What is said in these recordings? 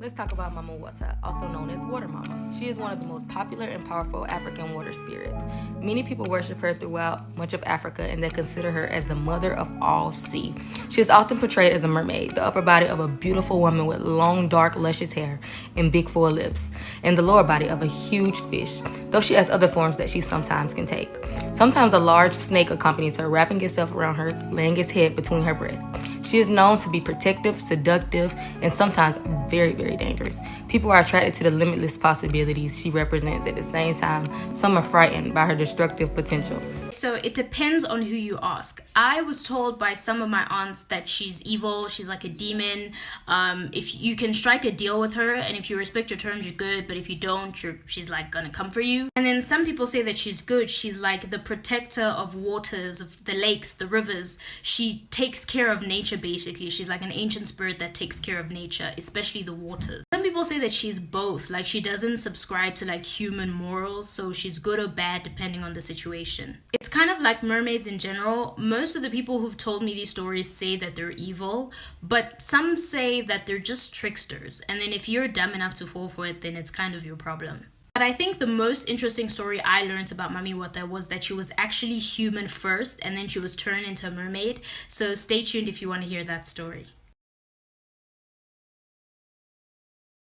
Let's talk about Mama Wata, also known as Water Mama. She is one of the most popular and powerful African water spirits. Many people worship her throughout much of Africa, and they consider her as the mother of all sea. She is often portrayed as a mermaid, the upper body of a beautiful woman with long, dark, luscious hair and big full lips, and the lower body of a huge fish, though she has other forms that she sometimes can take. Sometimes a large snake accompanies her, wrapping itself around her, laying its head between her breasts. She is known to be protective, seductive, and sometimes very, very dangerous. People are attracted to the limitless possibilities she represents. At the same time, some are frightened by her destructive potential. So it depends on who you ask. I was told by some of my aunts that she's evil, she's like a demon. If you can strike a deal with her, and if you respect your terms, you're good, but if you don't, she's like gonna come for you. And then some people say that she's good. She's like the protector of waters, of the lakes, the rivers. She takes care of nature, basically. She's like an ancient spirit that takes care of nature, especially the waters. Some people say that she's both, like she doesn't subscribe to like human morals, so she's good or bad depending on the situation. It's kind of like mermaids in general. Most of the people who've told me these stories say that they're evil, but some say that they're just tricksters. And then if you're dumb enough to fall for it, then it's kind of your problem. But I think the most interesting story I learned about Mami Wata was that she was actually human first, and then she was turned into a mermaid. So stay tuned if you want to hear that story.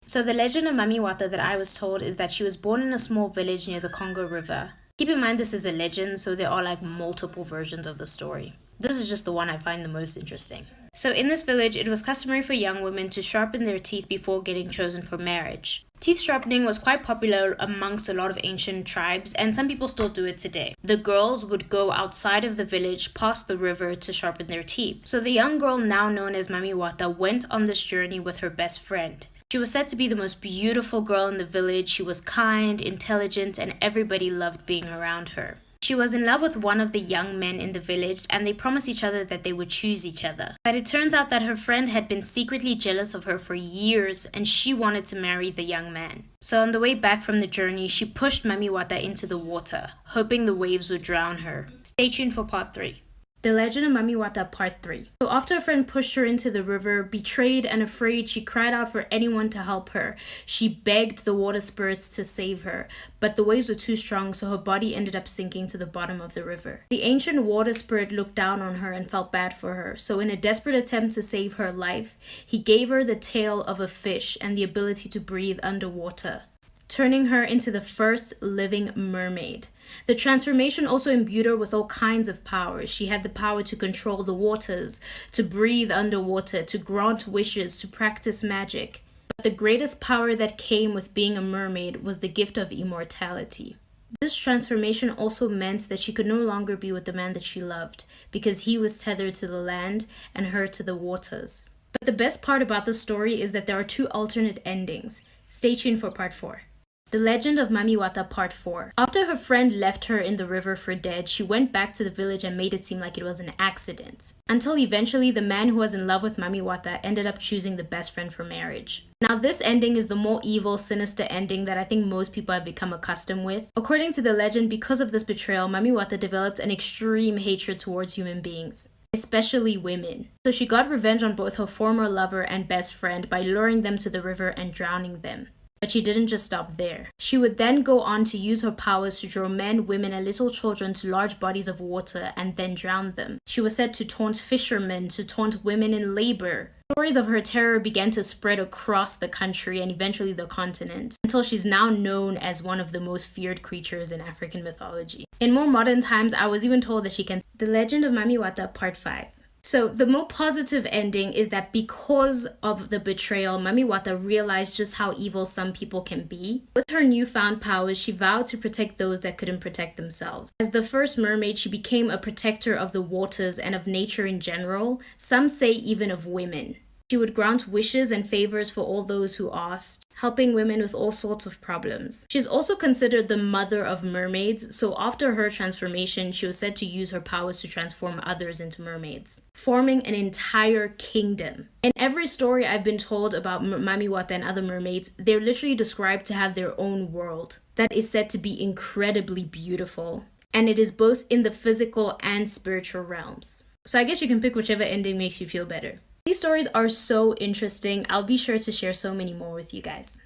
So the legend of Mami Wata that I was told is that she was born in a small village near the Congo River. Keep in mind this is a legend, so there are like multiple versions of the story. This is just the one I find the most interesting. So in this village, it was customary for young women to sharpen their teeth before getting chosen for marriage. Teeth sharpening was quite popular amongst a lot of ancient tribes, and some people still do it today. The girls would go outside of the village past the river to sharpen their teeth. So the young girl, now known as Mami Wata, went on this journey with her best friend. She was said to be the most beautiful girl in the village. She was kind, intelligent, and everybody loved being around her. She was in love with one of the young men in the village, and they promised each other that they would choose each other. But it turns out that her friend had been secretly jealous of her for years, and she wanted to marry the young man. So on the way back from the journey, she pushed Mami Wata into the water, hoping the waves would drown her. Stay tuned for part 3. The Legend of Mami Wata Part 3. So after a friend pushed her into the river, betrayed and afraid, she cried out for anyone to help her. She begged the water spirits to save her, but the waves were too strong, so her body ended up sinking to the bottom of the river. The ancient water spirit looked down on her and felt bad for her, so in a desperate attempt to save her life, he gave her the tail of a fish and the ability to breathe underwater, turning her into the first living mermaid. The transformation also imbued her with all kinds of powers. She had the power to control the waters, to breathe underwater, to grant wishes, to practice magic. But the greatest power that came with being a mermaid was the gift of immortality. This transformation also meant that she could no longer be with the man that she loved, because he was tethered to the land and her to the waters. But the best part about the story is that there are 2 alternate endings. Stay tuned for part 4. The Legend of Mami Wata Part 4. After her friend left her in the river for dead, she went back to the village and made it seem like it was an accident. Until eventually, the man who was in love with Mami Wata ended up choosing the best friend for marriage. Now, this ending is the more evil, sinister ending that I think most people have become accustomed with. According to the legend, because of this betrayal, Mami Wata developed an extreme hatred towards human beings, especially women. So she got revenge on both her former lover and best friend by luring them to the river and drowning them. But she didn't just stop there. She would then go on to use her powers to draw men, women, and little children to large bodies of water and then drown them. She was said to taunt fishermen, to taunt women in labor. Stories of her terror began to spread across the country and eventually the continent, until she's now known as one of the most feared creatures in African mythology. In more modern times, I was even told that she can... The Legend of Mami Wata Part 5. So the more positive ending is that because of the betrayal, Mami Wata realized just how evil some people can be. With her newfound powers, she vowed to protect those that couldn't protect themselves. As the first mermaid, she became a protector of the waters and of nature in general, some say even of women. She would grant wishes and favors for all those who asked, helping women with all sorts of problems. She's also considered the mother of mermaids, so after her transformation, she was said to use her powers to transform others into mermaids, forming an entire kingdom. In every story I've been told about Mami Wata and other mermaids, they're literally described to have their own world that is said to be incredibly beautiful, and it is both in the physical and spiritual realms. So I guess you can pick whichever ending makes you feel better. These stories are so interesting. I'll be sure to share so many more with you guys.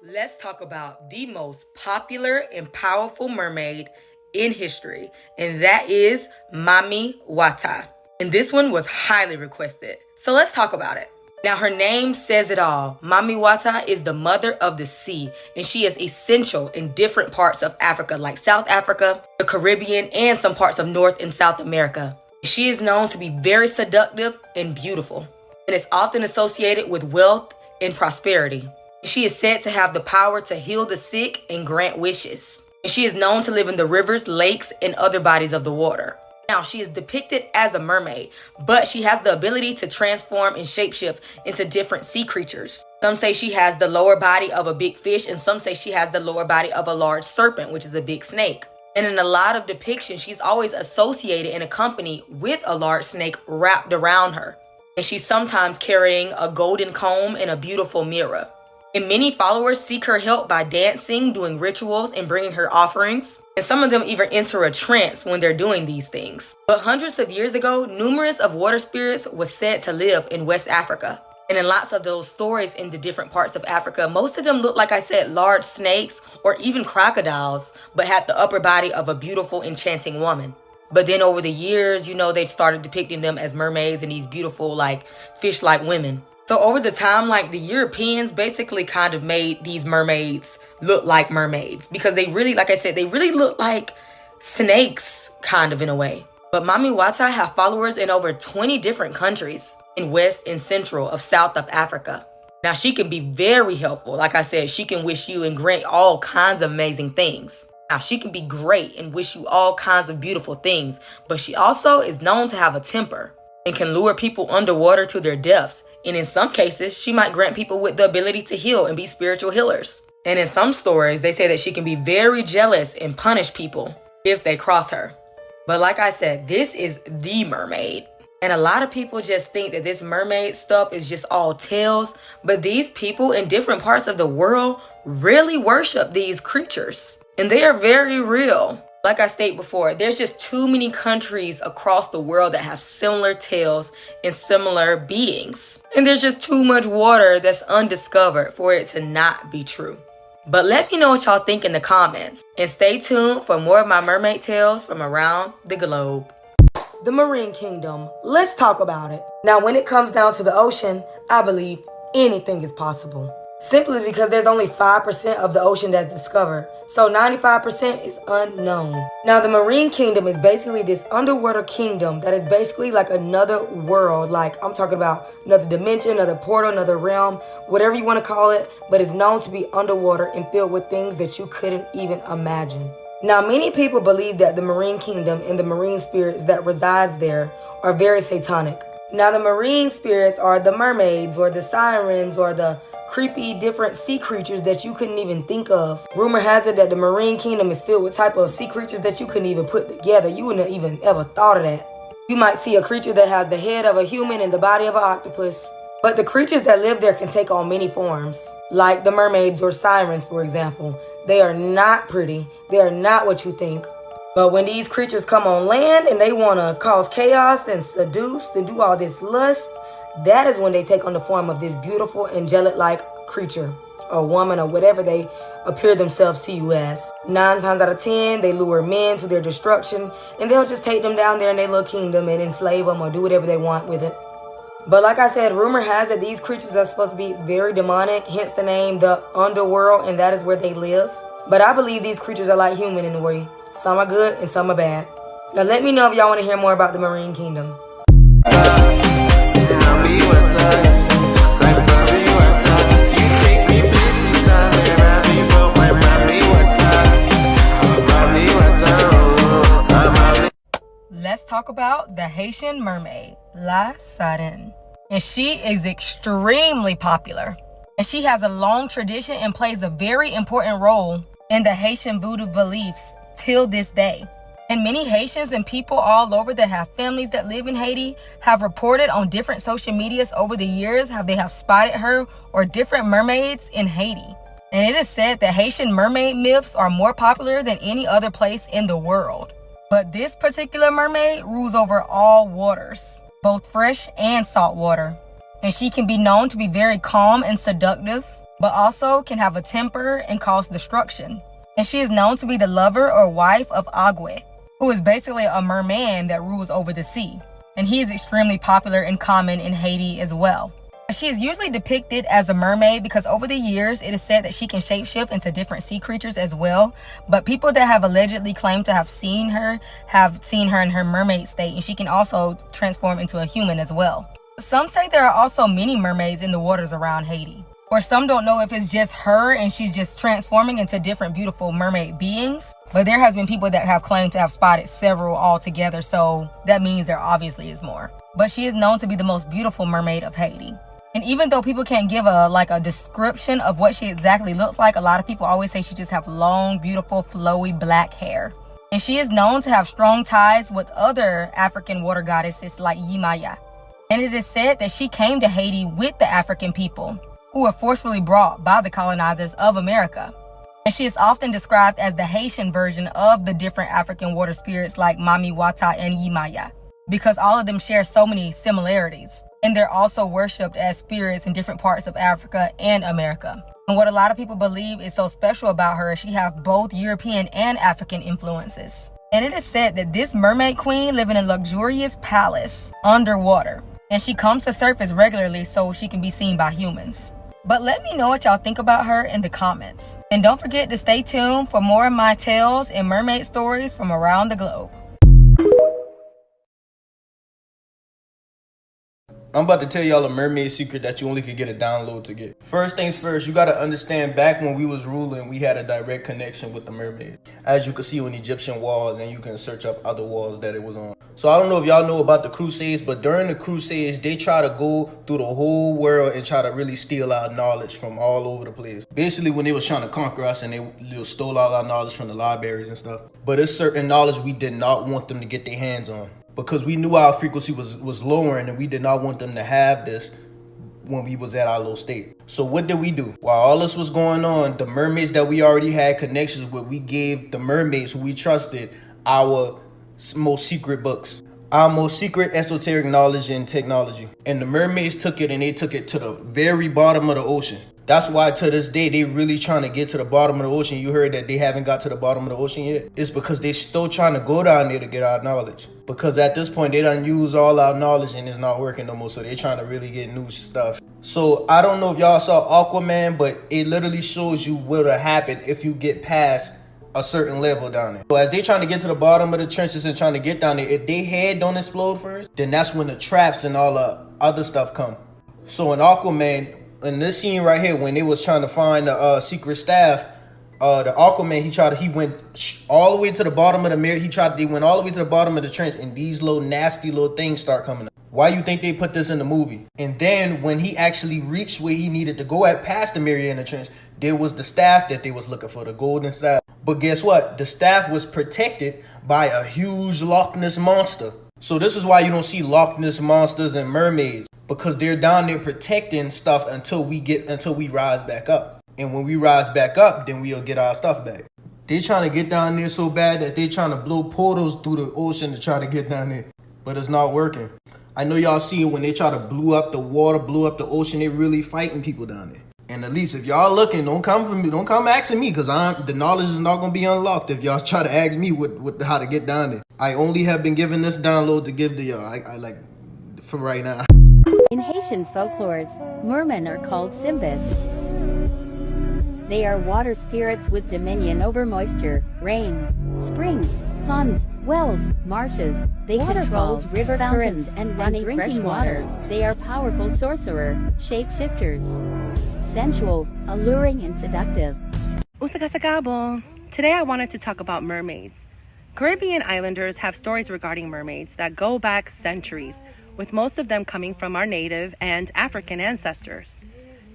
Let's talk about the most popular and powerful mermaid in history, and that is Mami Wata. And this one was highly requested. So let's talk about it. Now, her name says it all. Mami Wata is the mother of the sea, and she is essential in different parts of Africa, like South Africa, the Caribbean, and some parts of North and South America. She is known to be very seductive and beautiful, and is often associated with wealth and prosperity. She is said to have the power to heal the sick and grant wishes. And she is known to live in the rivers, lakes, and other bodies of the water. Now, she is depicted as a mermaid, but she has the ability to transform and shapeshift into different sea creatures. Some say she has the lower body of a big fish, and some say she has the lower body of a large serpent, which is a big snake. And in a lot of depictions, she's always associated and accompanied with a large snake wrapped around her. And she's sometimes carrying a golden comb and a beautiful mirror. And many followers seek her help by dancing, doing rituals, and bringing her offerings. And some of them even enter a trance when they're doing these things. But hundreds of years ago, numerous of water spirits were said to live in West Africa. And in lots of those stories in the different parts of Africa, most of them look, like I said, large snakes or even crocodiles, but had the upper body of a beautiful, enchanting woman. But then over the years, they started depicting them as mermaids and these beautiful, like, fish-like women. So over the time, like, the Europeans basically kind of made these mermaids look like mermaids because they really, like I said, they really look like snakes kind of in a way. But Mami Wata have followers in over 20 different countries in West and Central of South of Africa. Now, she can be very helpful. Like I said, she can wish you and grant all kinds of amazing things. Now, she can be great and wish you all kinds of beautiful things, but she also is known to have a temper and can lure people underwater to their deaths. And in some cases, she might grant people with the ability to heal and be spiritual healers. And in some stories, they say that she can be very jealous and punish people if they cross her. But like I said, this is the mermaid. And a lot of people just think that this mermaid stuff is just all tales. But these people in different parts of the world really worship these creatures. And they are very real. Like I stated before, there's just too many countries across the world that have similar tales and similar beings. And there's just too much water that's undiscovered for it to not be true. But let me know what y'all think in the comments. And stay tuned for more of my mermaid tales from around the globe. The marine kingdom. Let's talk about it. Now, when it comes down to the ocean, I believe anything is possible. Simply because there's only 5% of the ocean that's discovered. So 95% is unknown. Now, the marine kingdom is basically this underwater kingdom that is basically like another world. Like, I'm talking about another dimension, another portal, another realm, whatever you want to call it, but it's known to be underwater and filled with things that you couldn't even imagine. Now, many people believe that the marine kingdom and the marine spirits that resides there are very satanic. Now, the marine spirits are the mermaids or the sirens or the creepy different sea creatures that you couldn't even think of. Rumor has it that the marine kingdom is filled with type of sea creatures that you couldn't even put together. You wouldn't have even ever thought of that. You might see a creature that has the head of a human and the body of an octopus. But the creatures that live there can take on many forms, like the mermaids or sirens, for example. They are not pretty. They are not what you think. But when these creatures come on land and they want to cause chaos and seduce and do all this lust, that is when they take on the form of this beautiful, angelic-like creature or woman or whatever they appear themselves to you as. 9 times out of 10, they lure men to their destruction, and they'll just take them down there in their little kingdom and enslave them or do whatever they want with it. But like I said, rumor has it these creatures are supposed to be very demonic, hence the name the underworld, and that is where they live. But I believe these creatures are like human in a way. Some are good and some are bad. Now let me know if y'all want to hear more about the marine kingdom. Let's talk about the Haitian mermaid, La Sirène. And she is extremely popular. And she has a long tradition and plays a very important role in the Haitian voodoo beliefs till this day. And many Haitians and people all over that have families that live in Haiti have reported on different social medias over the years how they have spotted her or different mermaids in Haiti. And it is said that Haitian mermaid myths are more popular than any other place in the world. But this particular mermaid rules over all waters. both fresh and salt water. And she can be known to be very calm and seductive, but also can have a temper and cause destruction. And she is known to be the lover or wife of Agwe, who is basically a merman that rules over the sea. And he is extremely popular and common in Haiti as well. She is usually depicted as a mermaid because over the years, it is said that she can shapeshift into different sea creatures as well. But people that have allegedly claimed to have seen her in her mermaid state, and she can also transform into a human as well. Some say there are also many mermaids in the waters around Haiti. Or some don't know if it's just her and she's just transforming into different beautiful mermaid beings. But there has been people that have claimed to have spotted several altogether, so that means there obviously is more. But she is known to be the most beautiful mermaid of Haiti. And even though people can't give a description of what she exactly looks like, a lot of people always say she just have long, beautiful, flowy black hair. And she is known to have strong ties with other African water goddesses like Yimaya. And it is said that she came to Haiti with the African people, who were forcefully brought by the colonizers of America. And she is often described as the Haitian version of the different African water spirits like Mami, Wata, and Yimaya, because all of them share so many similarities. And they're also worshipped as spirits in different parts of Africa and America. And what a lot of people believe is so special about her is she has both European and African influences. And it is said that this mermaid queen lives in a luxurious palace underwater. And she comes to surface regularly so she can be seen by humans. But let me know what y'all think about her in the comments. And don't forget to stay tuned for more of my tales and mermaid stories from around the globe. I'm about to tell y'all a mermaid secret that you only could get a download to get. First things first, you gotta understand back when we was ruling, we had a direct connection with the mermaid. As you can see on Egyptian walls, and you can search up other walls that it was on. So I don't know if y'all know about the Crusades, but during the Crusades, they try to go through the whole world and try to really steal our knowledge from all over the place. Basically, when they was trying to conquer us and they stole all our knowledge from the libraries and stuff. But it's certain knowledge we did not want them to get their hands on, because we knew our frequency was lowering and we did not want them to have this when we was at our low state. So what did we do? While all this was going on, the mermaids that we already had connections with, we gave the mermaids who we trusted our most secret books, our most secret esoteric knowledge and technology. And the mermaids took it and they took it to the very bottom of the ocean. That's why to this day, they really trying to get to the bottom of the ocean. You heard that they haven't got to the bottom of the ocean yet? It's because they still trying to go down there to get our knowledge. Because at this point, they done use all our knowledge and it's not working no more. So they trying to really get new stuff. So I don't know if y'all saw Aquaman, but it literally shows you what will happen if you get past a certain level down there. So as they trying to get to the bottom of the trenches and trying to get down there, if their head don't explode first, then that's when the traps and all the other stuff come. So in Aquaman, in this scene right here, when they was trying to find the secret staff, the Aquaman, he went all the way to the bottom of the mirror. They went all the way to the bottom of the trench, and these little nasty little things start coming up. Why you think they put this in the movie? And then when he actually reached where he needed to go at past the mirror in the trench, there was the staff that they was looking for, the golden staff. But guess what? The staff was protected by a huge Loch Ness monster. So this is why you don't see Loch Ness monsters and mermaids, because they're down there protecting stuff until we rise back up. And when we rise back up, then we'll get our stuff back. They trying to get down there so bad that they trying to blow portals through the ocean to try to get down there, but it's not working. I know y'all see when they try to blow up the water, blow up the ocean, they really fighting people down there. And at least if y'all looking, don't come for me, don't come asking me, because the knowledge is not gonna be unlocked if y'all try to ask me how to get down there. I only have been given this download to give to y'all. I like for right now. In Haitian folklores, mermen are called simbis. They are water spirits with dominion over moisture, rain, springs, ponds, wells, marshes. They control river currents and running fresh water. They are powerful sorcerer, shapeshifters, sensual, alluring, and seductive. Usakasakabo. Today I wanted to talk about mermaids. Caribbean islanders have stories regarding mermaids that go back centuries, with most of them coming from our native and African ancestors.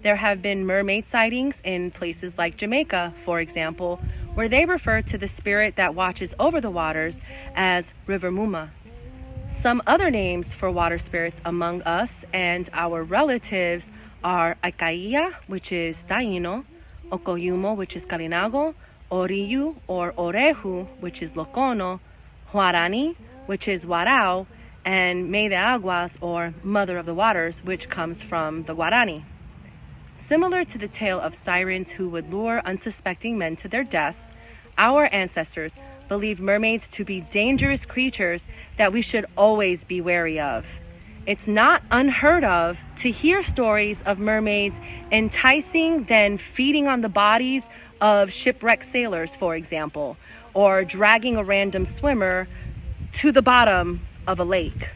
There have been mermaid sightings in places like Jamaica, for example, where they refer to the spirit that watches over the waters as River Muma. Some other names for water spirits among us and our relatives are Akaia, which is Taino, Okoyumo, which is Kalinago, Oriyu or Orehu, which is Lokono, Huarani, which is Warao, and May de Aguas, or Mother of the Waters, which comes from the Guarani. Similar to the tale of sirens who would lure unsuspecting men to their deaths, our ancestors believed mermaids to be dangerous creatures that we should always be wary of. It's not unheard of to hear stories of mermaids enticing, then feeding on the bodies of shipwrecked sailors, for example, or dragging a random swimmer to the bottom of a lake.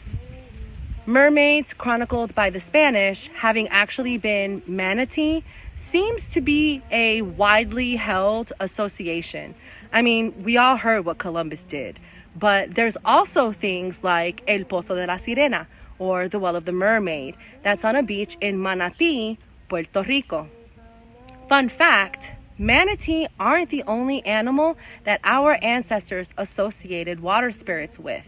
Mermaids, chronicled by the Spanish, having actually been manatee, seems to be a widely held association. I mean, we all heard what Columbus did, but there's also things like El Pozo de la Sirena, or the Well of the Mermaid, that's on a beach in Manatí, Puerto Rico. Fun fact, manatee aren't the only animal that our ancestors associated water spirits with.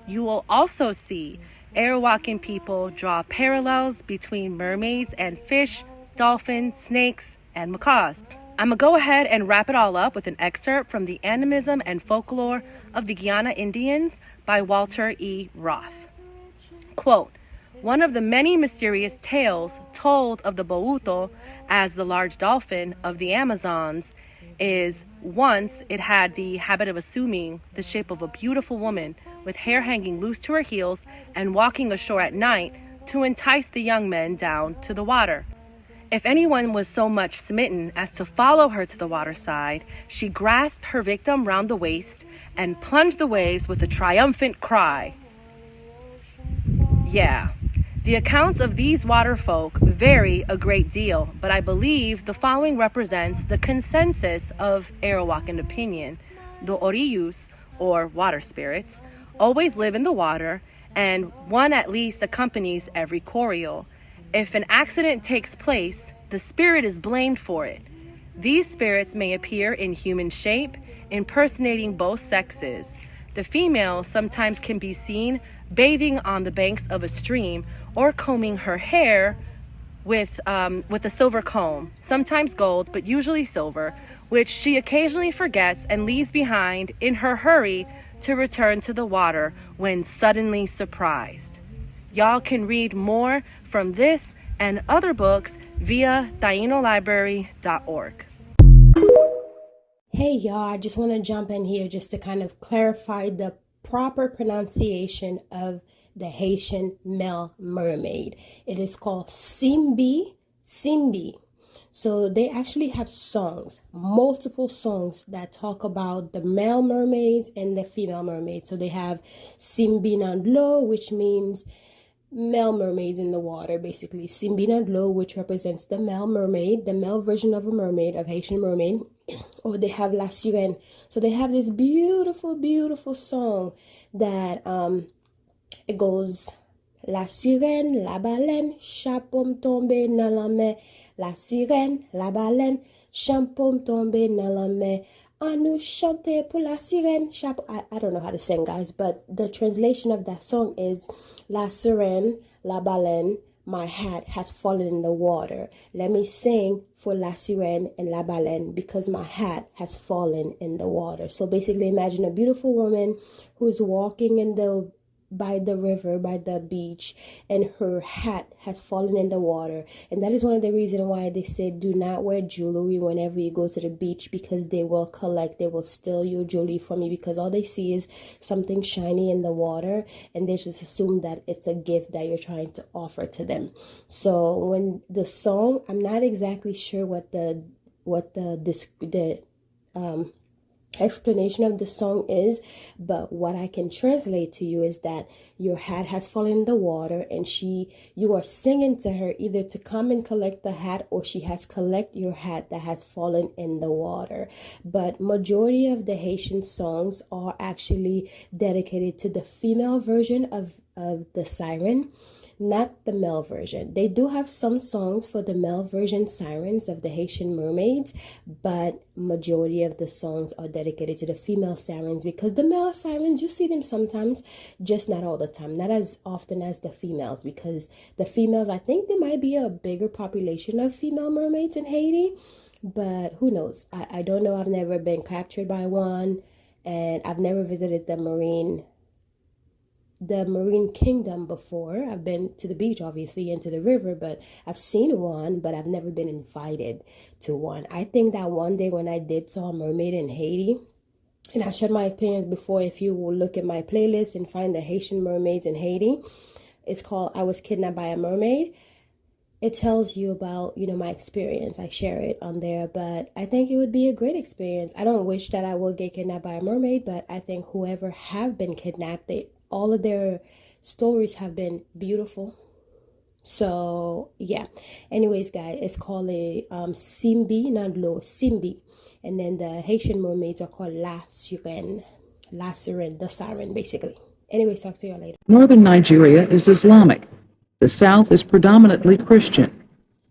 You will also see air-walking people draw parallels between mermaids and fish, dolphins, snakes, and macaws. I'm gonna go ahead and wrap it all up with an excerpt from The Animism and Folklore of the Guiana Indians by Walter E. Roth. Quote, one of the many mysterious tales told of the Bouto as the large dolphin of the Amazons is once it had the habit of assuming the shape of a beautiful woman with hair hanging loose to her heels and walking ashore at night to entice the young men down to the water. If anyone was so much smitten as to follow her to the waterside, she grasped her victim round the waist and plunged the waves with a triumphant cry. Yeah, the accounts of these water folk vary a great deal, but I believe the following represents the consensus of Arawakan opinion. The Oriyus, or water spirits, always live in the water, and one at least accompanies every choreo. If an accident takes place, the spirit is blamed for it. These spirits may appear in human shape, impersonating both sexes. The female sometimes can be seen bathing on the banks of a stream or combing her hair with a silver comb, sometimes gold, but usually silver, which she occasionally forgets and leaves behind in her hurry to return to the water when suddenly surprised. Y'all can read more from this and other books via tainolibrary.org. Hey y'all, I just want to jump in here just to kind of clarify the proper pronunciation of the Haitian male mermaid. It is called Simbi. So they actually have songs, multiple songs that talk about the male mermaids and the female mermaids. So they have Simbinandlo, which means male mermaids in the water, basically. Simbinandlo, which represents the male mermaid, the male version of a mermaid, of Haitian mermaid. Or they have La Sirène. So they have this beautiful, beautiful song that it goes La Sirène, la baleine, chapeau tombé dans la mer. La sirène, la baleine, chapeau tombé dans la mer. On nous chanter pour la sirène, chapeau. I don't know how to sing, guys, but the translation of that song is La sirène, la baleine, my hat has fallen in the water. Let me sing for La Sirène and La Baleine because my hat has fallen in the water. So basically imagine a beautiful woman who's walking by the river, by the beach, and her hat has fallen in the water. And that is one of the reasons why they say do not wear jewelry whenever you go to the beach, because they will steal your jewelry from you, because all they see is something shiny in the water and they just assume that it's a gift that you're trying to offer to them. So when the song, I'm not exactly sure what the explanation of the song is, but what I can translate to you is that your hat has fallen in the water and you are singing to her either to come and collect the hat, or she has collect your hat that has fallen in the water. But majority of the Haitian songs are actually dedicated to the female version of the siren, not the male version. They do have some songs for the male version sirens of the Haitian mermaids, but majority of the songs are dedicated to the female sirens, because the male sirens, you see them sometimes, just not all the time, not as often as the females, because the females, I think there might be a bigger population of female mermaids in Haiti, but who knows? I don't know. I've never been captured by one, and I've never visited the the marine kingdom before. I've been to the beach, obviously, and to the river, but I've seen one, but I've never been invited to one. I think that one day when I did saw a mermaid in Haiti, and I shared my opinions before. If you will look at my playlist and find the Haitian mermaids in Haiti, it's called I Was Kidnapped by a Mermaid. It tells you about, my experience. I share it on there, but I think it would be a great experience. I don't wish that I will get kidnapped by a mermaid, but I think whoever have been kidnapped, all of their stories have been beautiful. So yeah. Anyways, guys, it's called a Simbi, not low, Simbi. And then the Haitian mermaids are called La Sirène. La Sirène, the siren, basically. Anyways, talk to y'all later. Northern Nigeria is Islamic. The south is predominantly Christian.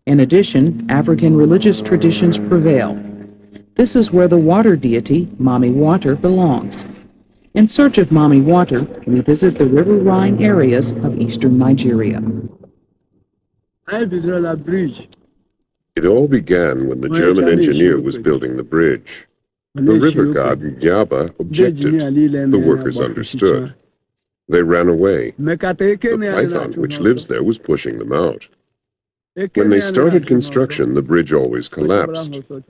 In addition, African religious traditions prevail. This is where the water deity, Mami Wata, belongs. In search of Mami Wata, we visit the riverine areas of eastern Nigeria. It all began when the German engineer was building the bridge. The river god Yaba objected. The workers understood. They ran away. The python, which lives there, was pushing them out. When they started construction, the bridge always collapsed. The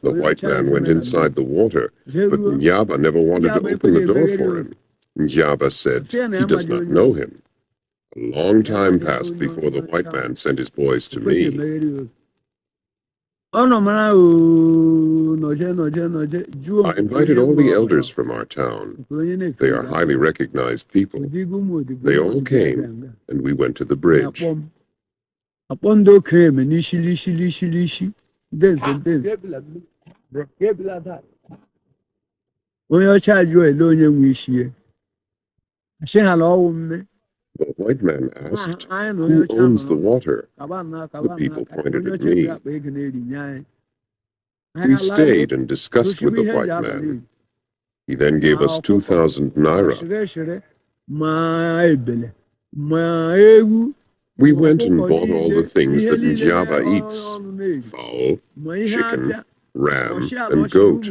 white man went inside the water, but Yaba never wanted to open the door for him. Yaba said he does not know him. A long time passed before the white man sent his boys to me. I invited all the elders from our town. They are highly recognized people. They all came, and we went to the bridge. The white man asked, "Who owns the water?" The people pointed at me. We stayed and discussed with the white man. He then gave us 2,000 naira. We went and bought all the things that Njaba eats: fowl, chicken, ram, and goat.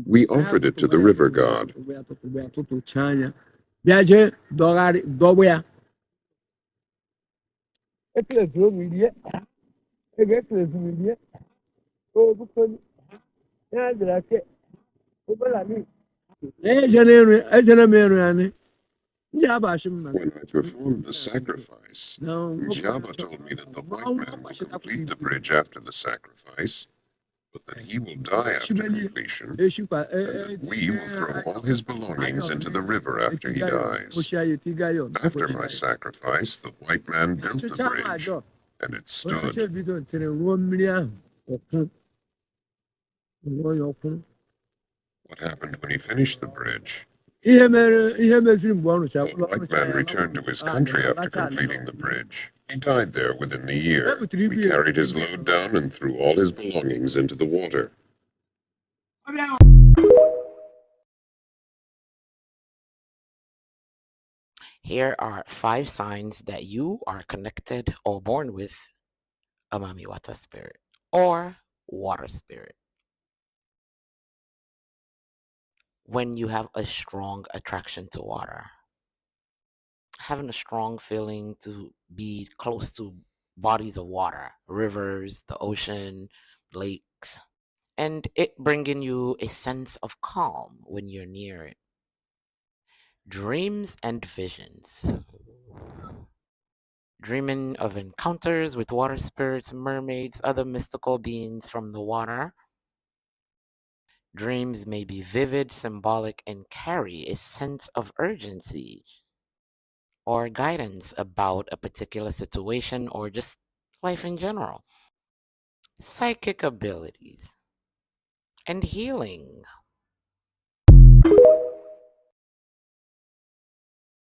We offered it to the river god. When I performed the sacrifice, Njaba told me that the white man will complete the bridge after the sacrifice, but that he will die after completion, and that we will throw all his belongings into the river after he dies. After my sacrifice, the white man built the bridge, and it stood. What happened when he finished the bridge? The white man returned to his country after completing the bridge. He died there within the year. We carried his load down and threw all his belongings into the water. Here are 5 signs that you are connected or born with a Mami Wata spirit or water spirit. When you have a strong attraction to water, having a strong feeling to be close to bodies of water, rivers, the ocean, lakes, and it bringing you a sense of calm when you're near it. Dreams and visions. Dreaming of encounters with water spirits, mermaids, other mystical beings from the water. Dreams may be vivid, symbolic, and carry a sense of urgency or guidance about a particular situation or just life in general. Psychic abilities and healing.